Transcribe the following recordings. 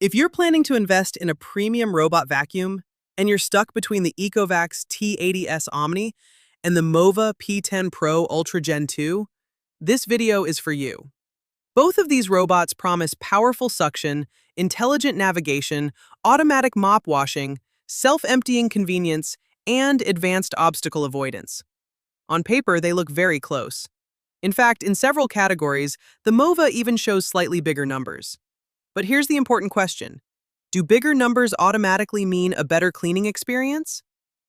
If you're planning to invest in a premium robot vacuum and you're stuck between the ECOVACS T80S OMNI and the MOVA P10 Pro Ultra Gen 2, this video is for you. Both of these robots promise powerful suction, intelligent navigation, automatic mop washing, self-emptying convenience, and advanced obstacle avoidance. On paper, they look very close. In fact, in several categories, the MOVA even shows slightly bigger numbers. But here's the important question. Do bigger numbers automatically mean a better cleaning experience?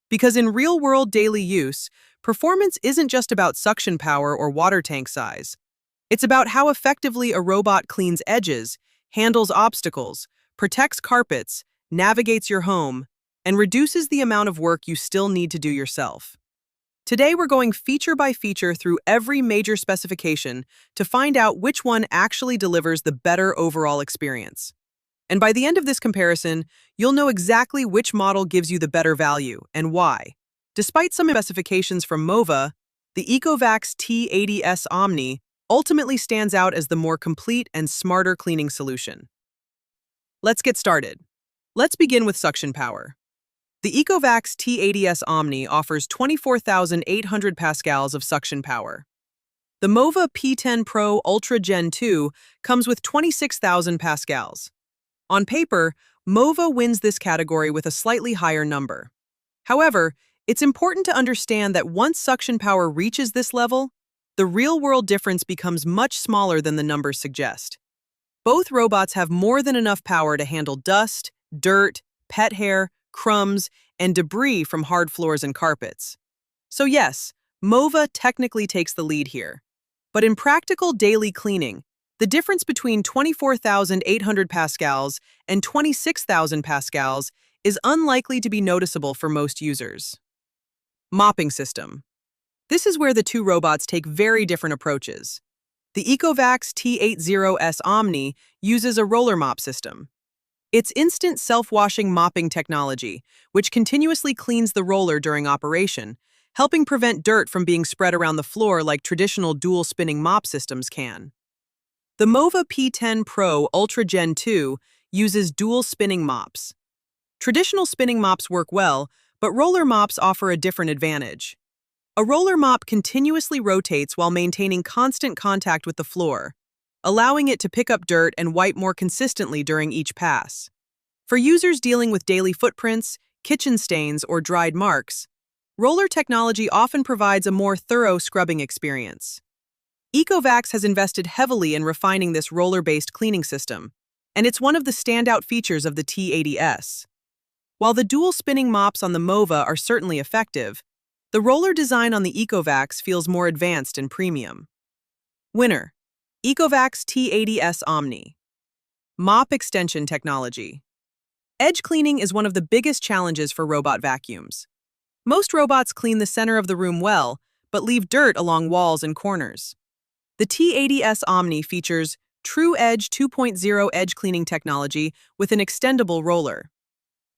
Because in real-world daily use, performance isn't just about suction power or water tank size. It's about how effectively a robot cleans edges, handles obstacles, protects carpets, navigates your home, and reduces the amount of work you still need to do yourself. Today, we're going feature by feature through every major specification to find out which one actually delivers the better overall experience. And by the end of this comparison, you'll know exactly which model gives you the better value and why. Despite some specifications from MOVA, the ECOVACS T80S OMNI ultimately stands out as the more complete and smarter cleaning solution. Let's get started. Let's begin with suction power. The ECOVACS T80S OMNI offers 24,800 pascals of suction power. The MOVA P10 Pro Ultra Gen 2 comes with 26,000 pascals. On paper, MOVA wins this category with a slightly higher number. However, it's important to understand that once suction power reaches this level, the real-world difference becomes much smaller than the numbers suggest. Both robots have more than enough power to handle dust, dirt, pet hair, crumbs, and debris from hard floors and carpets. So yes, MOVA technically takes the lead here. But in practical daily cleaning, the difference between 24,800 pascals and 26,000 pascals is unlikely to be noticeable for most users. Mopping system. This is where the two robots take very different approaches. The ECOVACS T80S OMNI uses a roller mop system. It's instant self-washing mopping technology, which continuously cleans the roller during operation, helping prevent dirt from being spread around the floor like traditional dual-spinning mop systems can. The MOVA P10 Pro Ultra Gen 2 uses dual-spinning mops. Traditional spinning mops work well, but roller mops offer a different advantage. A roller mop continuously rotates while maintaining constant contact with the floor, allowing it to pick up dirt and wipe more consistently during each pass. For users dealing with daily footprints, kitchen stains, or dried marks, roller technology often provides a more thorough scrubbing experience. ECOVACS has invested heavily in refining this roller-based cleaning system, and it's one of the standout features of the T80S. While the dual-spinning mops on the MOVA are certainly effective, the roller design on the ECOVACS feels more advanced and premium. Winner: ECOVACS T80S OMNI. Mop extension technology. Edge cleaning is one of the biggest challenges for robot vacuums. Most robots clean the center of the room well, but leave dirt along walls and corners. The T80S OMNI features True Edge 2.0 edge cleaning technology with an extendable roller.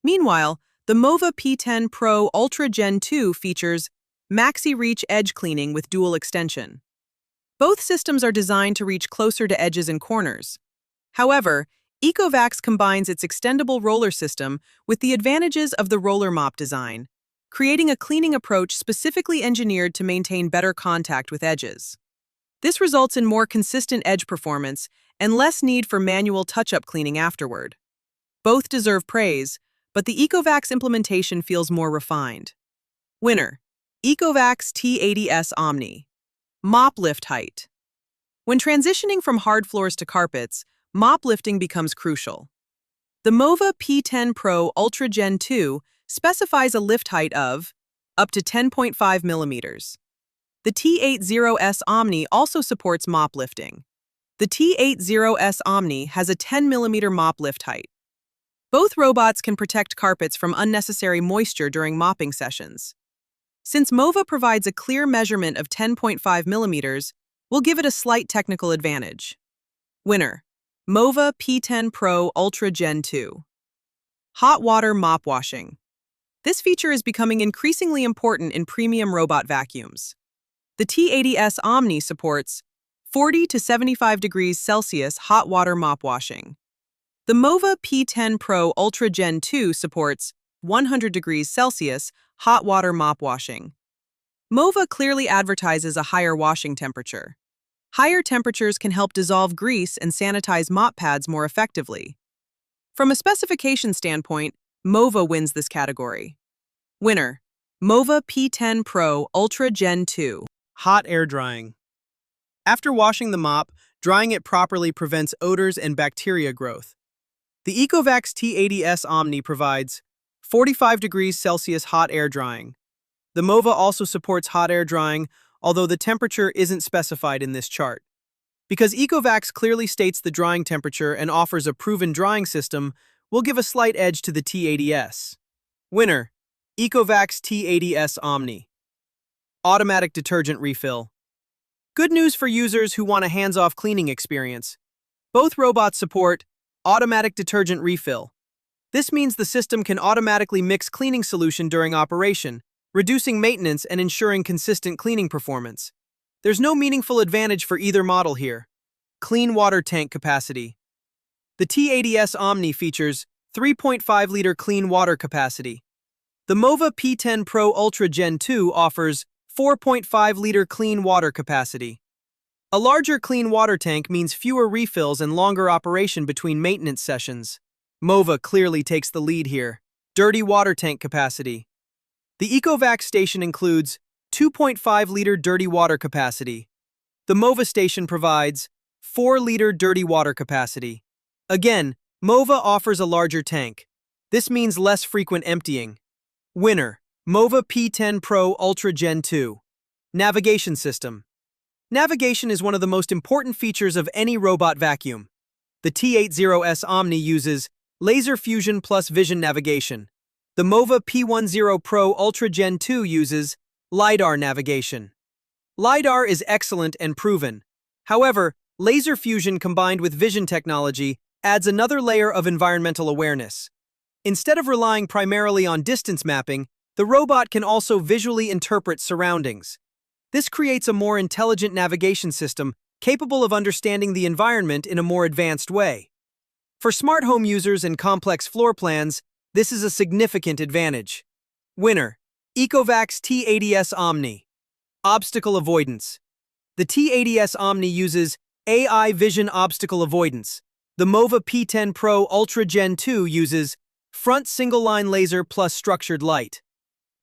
Meanwhile, the MOVA P10 Pro Ultra Gen 2 features Maxi Reach edge cleaning with dual extension. Both systems are designed to reach closer to edges and corners. However, ECOVACS combines its extendable roller system with the advantages of the roller mop design, creating a cleaning approach specifically engineered to maintain better contact with edges. This results in more consistent edge performance and less need for manual touch-up cleaning afterward. Both deserve praise, but the ECOVACS implementation feels more refined. Winner: ECOVACS T80S OMNI. Mop lift height. When transitioning from hard floors to carpets, mop lifting becomes crucial. The MOVA P10 Pro Ultra Gen 2 specifies a lift height of up to 10.5 millimeters. The T80S OMNI also supports mop lifting. The T80S OMNI has a 10 millimeter mop lift height. Both robots can protect carpets from unnecessary moisture during mopping sessions. Since MOVA provides a clear measurement of 10.5 millimeters, we'll give it a slight technical advantage. Winner: MOVA P10 Pro Ultra Gen 2. Hot water mop washing. This feature is becoming increasingly important in premium robot vacuums. The T80S OMNI supports 40 to 75 degrees Celsius hot water mop washing. The MOVA P10 Pro Ultra Gen 2 supports 100 degrees Celsius hot water mop washing. MOVA clearly advertises a higher washing temperature. Higher temperatures can help dissolve grease and sanitize mop pads more effectively. From a specification standpoint, MOVA wins this category. Winner: MOVA P10 Pro Ultra Gen 2. Hot air drying. After washing the mop, drying it properly prevents odors and bacteria growth. The ECOVACS T80S OMNI provides 45 degrees Celsius hot air drying. The MOVA also supports hot air drying, although the temperature isn't specified in this chart. Because ECOVACS clearly states the drying temperature and offers a proven drying system, we'll give a slight edge to the T80S. Winner: ECOVACS T80S OMNI. Automatic detergent refill. Good news for users who want a hands-off cleaning experience. Both robots support automatic detergent refill. This means the system can automatically mix cleaning solution during operation, reducing maintenance and ensuring consistent cleaning performance. There's no meaningful advantage for either model here. Clean water tank capacity. The T80S OMNI features 3.5-liter clean water capacity. The MOVA P10 Pro Ultra Gen 2 offers 4.5-liter clean water capacity. A larger clean water tank means fewer refills and longer operation between maintenance sessions. MOVA clearly takes the lead here. Dirty water tank capacity. The ECOVACS station includes 2.5-liter dirty water capacity. The MOVA station provides 4-liter dirty water capacity. Again, MOVA offers a larger tank. This means less frequent emptying. Winner: MOVA P10 Pro Ultra Gen 2. Navigation system. Navigation is one of the most important features of any robot vacuum. The T80S OMNI uses laser fusion plus vision navigation. The MOVA P10 Pro Ultra Gen 2 uses LiDAR navigation. LiDAR is excellent and proven. However, laser fusion combined with vision technology adds another layer of environmental awareness. Instead of relying primarily on distance mapping, the robot can also visually interpret surroundings. This creates a more intelligent navigation system capable of understanding the environment in a more advanced way. For smart home users and complex floor plans, this is a significant advantage. Winner: ECOVACS T80S OMNI. Obstacle avoidance. The T80S OMNI uses AI vision obstacle avoidance. The MOVA P10 Pro Ultra Gen 2 uses front single-line laser plus structured light.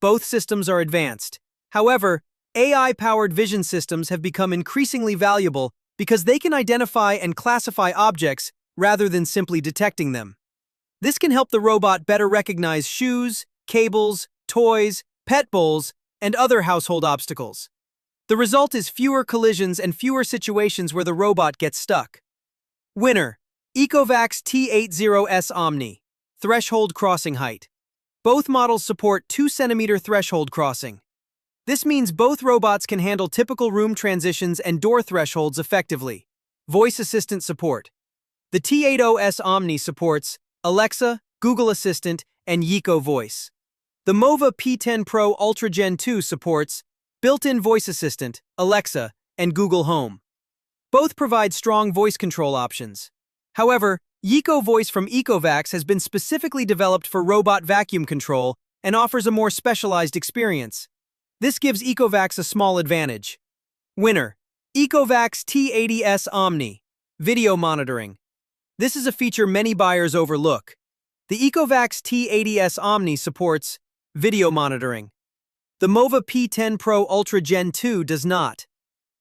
Both systems are advanced. However, AI-powered vision systems have become increasingly valuable because they can identify and classify objects rather than simply detecting them. This can help the robot better recognize shoes, cables, toys, pet bowls, and other household obstacles. The result is fewer collisions and fewer situations where the robot gets stuck. Winner: ECOVACS T80S OMNI. Threshold crossing height. Both models support 2-centimeter threshold crossing. This means both robots can handle typical room transitions and door thresholds effectively. Voice assistant support. The T80S OMNI supports Alexa, Google Assistant, and Yiko Voice. The MOVA P10 Pro Ultra Gen 2 supports built-in voice assistant, Alexa, and Google Home. Both provide strong voice control options. However, Yiko Voice from ECOVACS has been specifically developed for robot vacuum control and offers a more specialized experience. This gives ECOVACS a small advantage. Winner: ECOVACS T80S OMNI. Video monitoring. This is a feature many buyers overlook. The ECOVACS T80S OMNI supports video monitoring. The MOVA P10 Pro Ultra Gen 2 does not.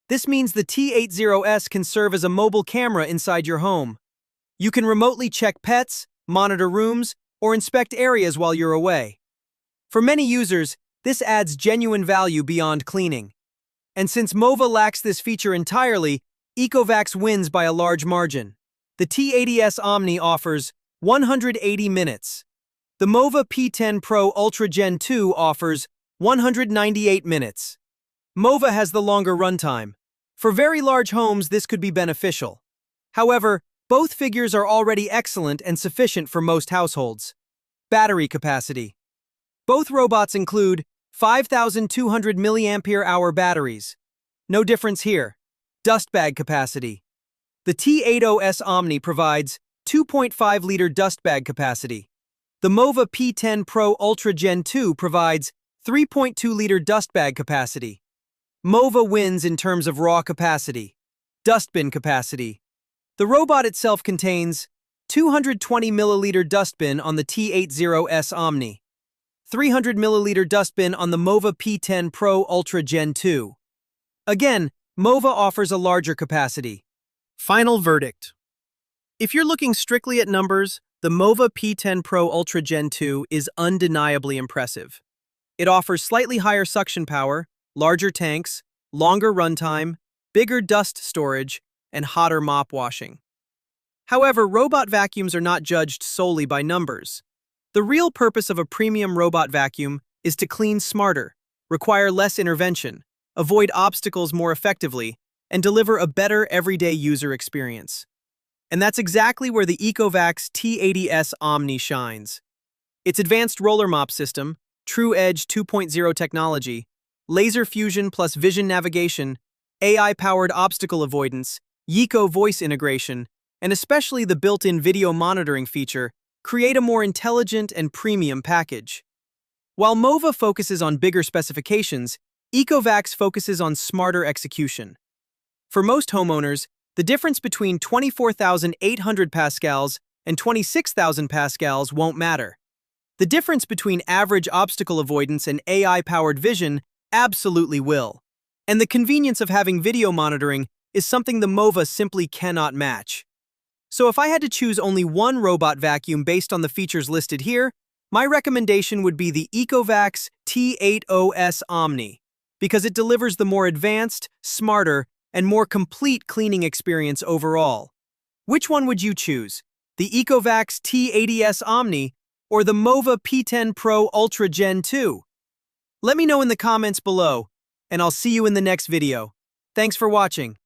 This means the T80S can serve as a mobile camera inside your home. You can remotely check pets, monitor rooms, or inspect areas while you're away. For many users, this adds genuine value beyond cleaning. And since MOVA lacks this feature entirely, ECOVACS wins by a large margin. The T80S OMNI offers 180 minutes. The MOVA P10 Pro Ultra Gen 2 offers 198 minutes. MOVA has the longer runtime. For very large homes, this could be beneficial. However, both figures are already excellent and sufficient for most households. Battery capacity. Both robots include 5,200 mAh batteries. No difference here. Dust bag capacity. The T80S OMNI provides 2.5-liter dust bag capacity. The MOVA P10 Pro Ultra Gen 2 provides 3.2-liter dust bag capacity. MOVA wins in terms of raw capacity. Dustbin capacity. The robot itself contains 220 milliliter dustbin on the T80S OMNI, 300 milliliter dustbin on the MOVA P10 Pro Ultra Gen 2. Again, MOVA offers a larger capacity. Final verdict. If you're looking strictly at numbers, the MOVA P10 Pro Ultra Gen 2 is undeniably impressive. It offers slightly higher suction power, larger tanks, longer runtime, bigger dust storage, and hotter mop washing. However, robot vacuums are not judged solely by numbers. The real purpose of a premium robot vacuum is to clean smarter, require less intervention, avoid obstacles more effectively, and deliver a better everyday user experience. And that's exactly where the ECOVACS T80S OMNI shines. Its advanced roller mop system, True Edge 2.0 technology, laser fusion plus vision navigation, AI-powered obstacle avoidance, YICO voice integration, and especially the built-in video monitoring feature create a more intelligent and premium package. While MOVA focuses on bigger specifications, ECOVACS focuses on smarter execution. For most homeowners, the difference between 24,800 pascals and 26,000 pascals won't matter. The difference between average obstacle avoidance and AI-powered vision absolutely will. And the convenience of having video monitoring is something the MOVA simply cannot match. So if I had to choose only one robot vacuum based on the features listed here, my recommendation would be the ECOVACS T80S OMNI, because it delivers the more advanced, smarter, and more complete cleaning experience overall. Which one would you choose? The ECOVACS T80S OMNI or the MOVA P10 Pro Ultra Gen 2? Let me know in the comments below, and I'll see you in the next video. Thanks for watching.